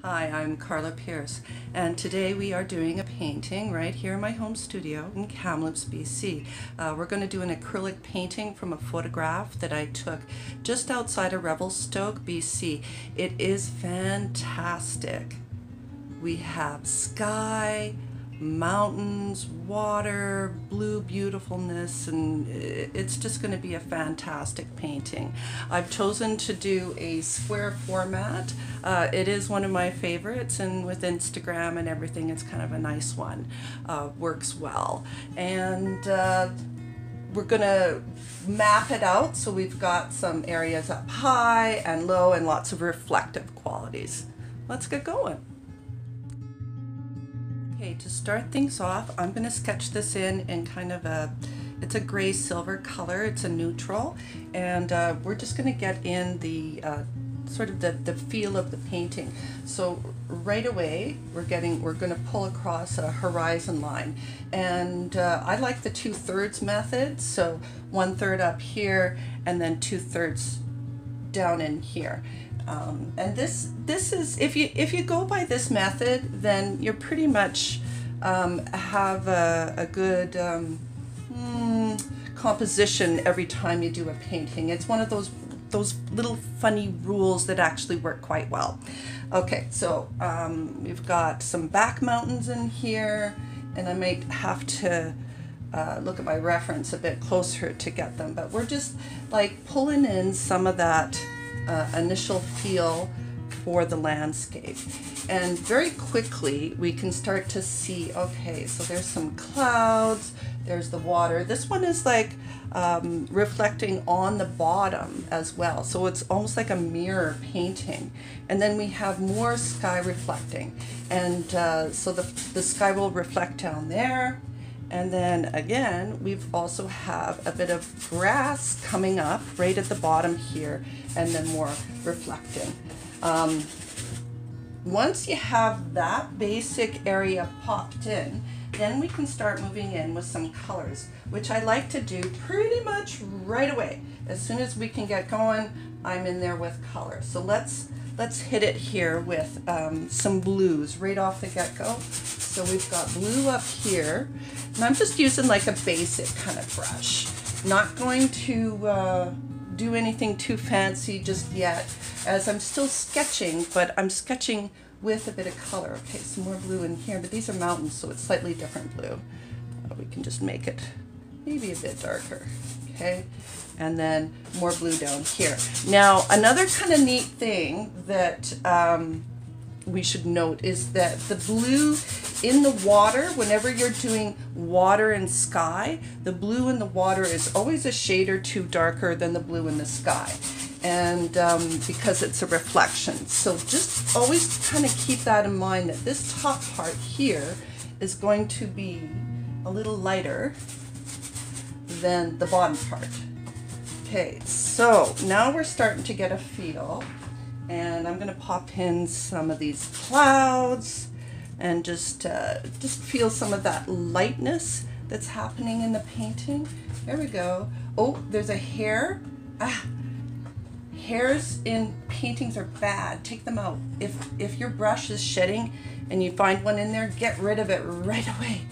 Hi, I'm Karla Pearce, and today we are doing a painting right here in my home studio in Kamloops, BC. We're going to do an acrylic painting from a photograph that I took just outside of Revelstoke, BC. It is fantastic. We have sky, mountains, water, blue beautifulness, and it's just going to be a fantastic painting. I've chosen to do a square format. It is one of my favorites, and with Instagram and everything, it's kind of a nice one. Works well. And we're going to map it out so we've got some areas up high and low and lots of reflective qualities. Let's get going. Okay, to start things off, I'm going to sketch this in kind of it's a gray silver color. It's a neutral, and we're just going to get in the sort of the feel of the painting. So right away we're going to pull across a horizon line, and I like the 2/3 method. So 1/3 up here and then 2/3 down in here. And this is, if you go by this method, then you're pretty much have a good composition every time you do a painting. It's one of those little funny rules that actually work quite well. Okay, so we've got some back mountains in here, and I might have to look at my reference a bit closer to get them, but we're just like pulling in some of that initial feel for the landscape, and very quickly we can start to see, okay, so there's some clouds, there's the water. This one is like reflecting on the bottom as well, so it's almost like a mirror painting. And then we have more sky reflecting, and so the sky will reflect down there. And then again, we've also have a bit of grass coming up right at the bottom here, and then more reflecting. Once you have that basic area popped in, then we can start moving in with some colors, which I like to do pretty much right away. As soon as we can get going, I'm in there with color. So let's hit it here with some blues right off the get-go. So we've got blue up here, and I'm just using like a basic kind of brush. Not going to do anything too fancy just yet, as I'm still sketching, but I'm sketching with a bit of color. Okay, some more blue in here, but these are mountains, so it's slightly different blue. We can just make it maybe a bit darker. Okay, and then more blue down here. Now, another kind of neat thing that we should note is that the blue in the water, whenever you're doing water and sky, the blue in the water is always a shade or two darker than the blue in the sky, and because it's a reflection. So just always kind of keep that in mind, that this top part here is going to be a little lighter than the bottom part. Okay, so now we're starting to get a feel, and I'm going to pop in some of these clouds and just feel some of that lightness that's happening in the painting. There we go. Oh, there's a hair. Hairs in paintings are bad. Take them out. If your brush is shedding and you find one in there, get rid of it right away,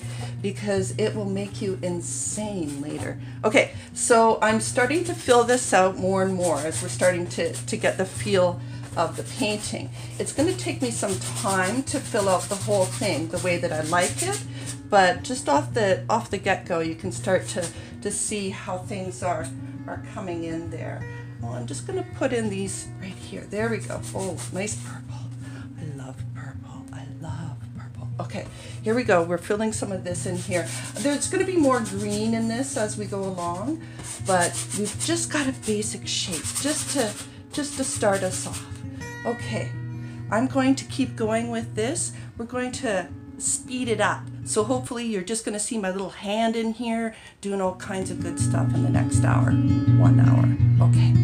because it will make you insane later. Okay, so I'm starting to fill this out more and more as we're starting to get the feel of the painting. It's going to take me some time to fill out the whole thing the way that I like it, but just off the get-go, you can start to see how things are coming in there. Well, I'm just going to put in these right here. There we go. Oh, nice purple. I love purple. I love purple. Okay, here we go. We're filling some of this in here. There's going to be more green in this as we go along, but we've just got a basic shape just to start us off. Okay, I'm going to keep going with this. We're going to speed it up. So hopefully you're just going to see my little hand in here doing all kinds of good stuff in the next hour. 1 hour. Okay.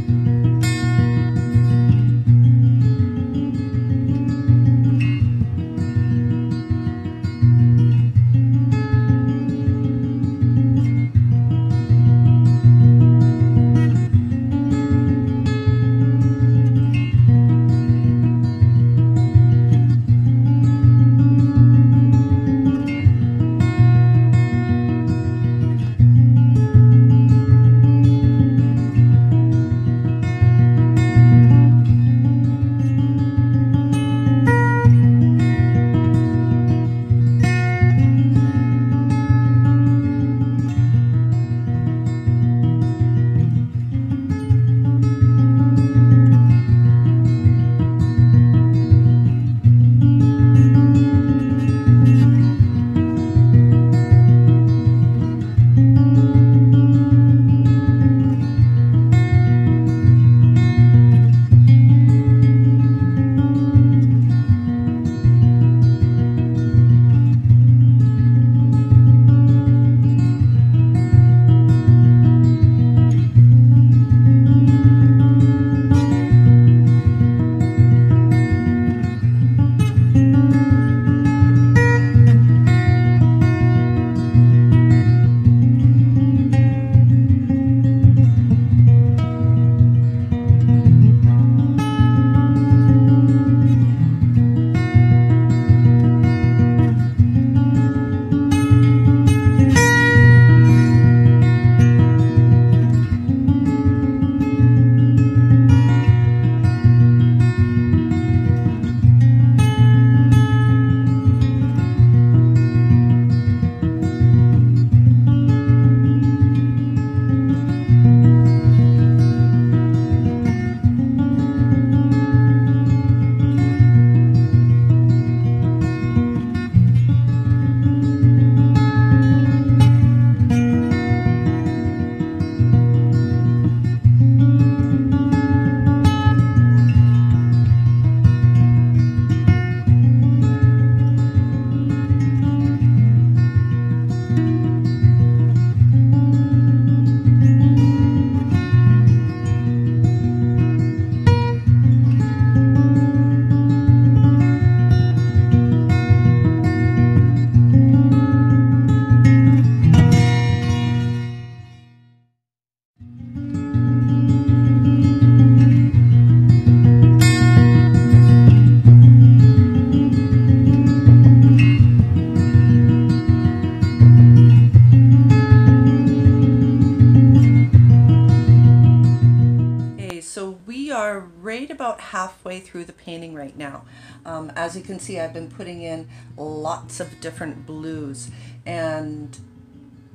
halfway through the painting right now. As you can see, I've been putting in lots of different blues and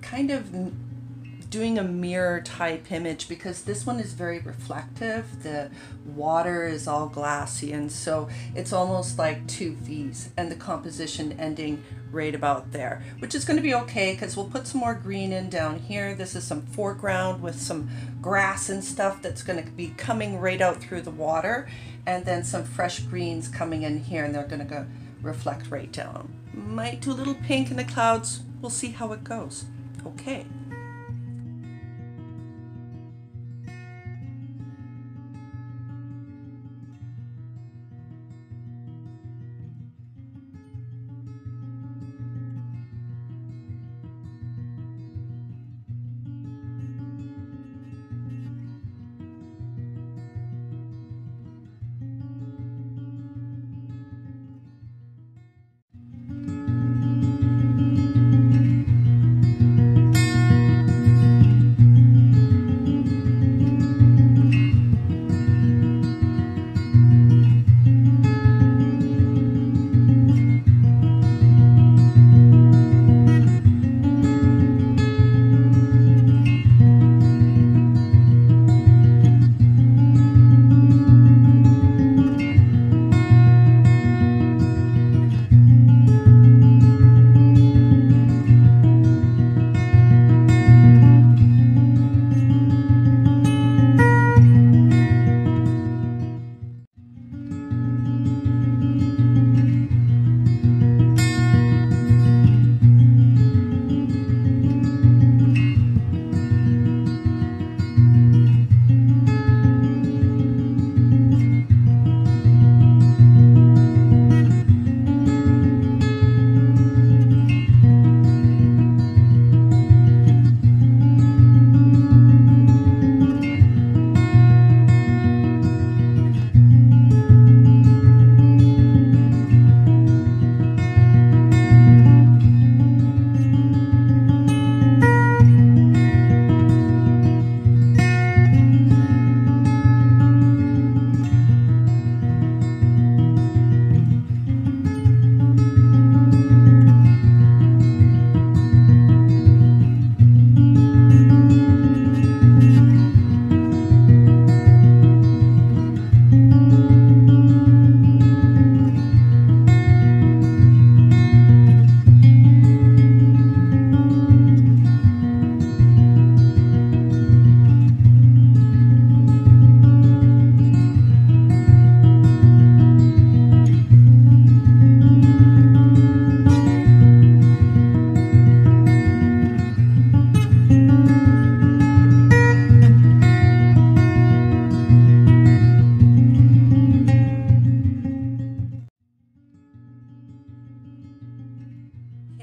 kind of doing a mirror type image because this one is very reflective. The water is all glassy, and so it's almost like two V's, and the composition ending right about there, which is going to be okay because we'll put some more green in down here. This is some foreground with some grass and stuff that's going to be coming right out through the water, and then some fresh greens coming in here, and they're going to go reflect right down. Might do a little pink in the clouds. We'll see how it goes. Okay.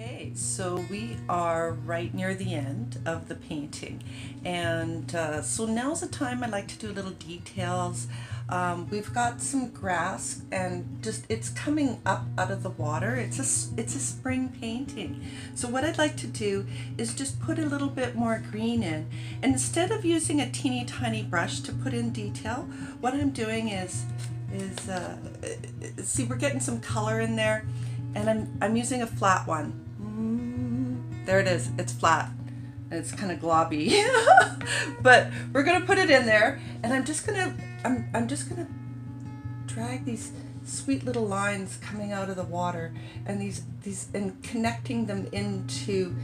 Okay, so we are right near the end of the painting, and so now's the time I like to do little details. We've got some grass, and just it's coming up out of the water. It's a spring painting. So what I'd like to do is just put a little bit more green in, and instead of using a teeny tiny brush to put in detail, what I'm doing is see, we're getting some color in there, and I'm using a flat one. There it is. It's flat. It's kind of globby, but we're gonna put it in there, and I'm just gonna drag these sweet little lines coming out of the water, and these and connecting them into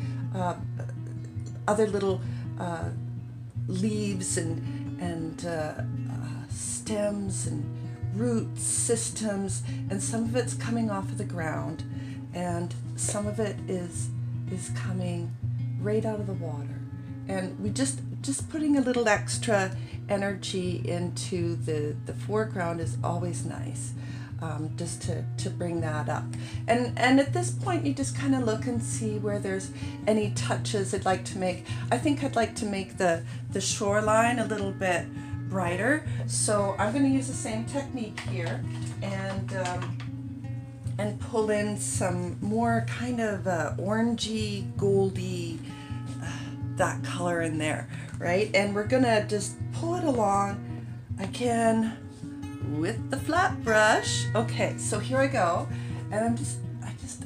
other little leaves and stems and root systems, and some of it's coming off of the ground, and some of it is coming right out of the water, and we just putting a little extra energy into the foreground is always nice, just to bring that up, and at this point you just kind of look and see where there's any touches I'd like to make. I think I'd like to make the shoreline a little bit brighter, so I'm going to use the same technique here and pull in some more kind of orangey, goldy, that color in there, right? And we're gonna just pull it along again, with the flat brush. Okay, so here I go, and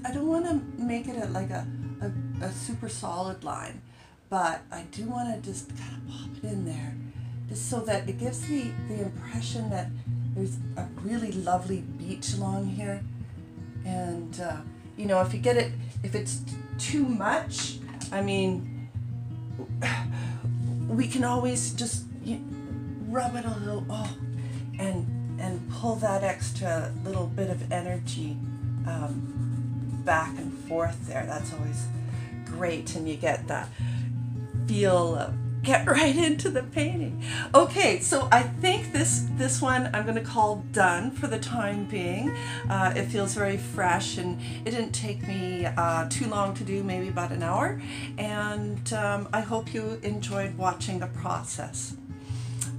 I don't want to make it like a super solid line, but I do want to just kind of pop it in there, just so that it gives the impression that there's a really lovely beach along here. And you know, if you get it, if it's too much, I mean, we can always just rub it a little, and pull that extra little bit of energy back and forth there. That's always great, and you get that feel of get right into the painting. Okay, so I think this one I'm going to call done for the time being. It feels very fresh, and it didn't take me too long to do, maybe about an hour, and I hope you enjoyed watching the process.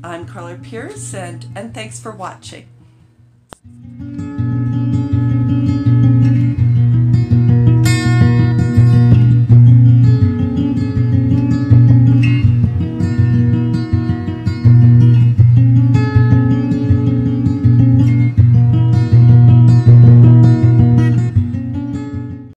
I'm Karla Pearce, and thanks for watching.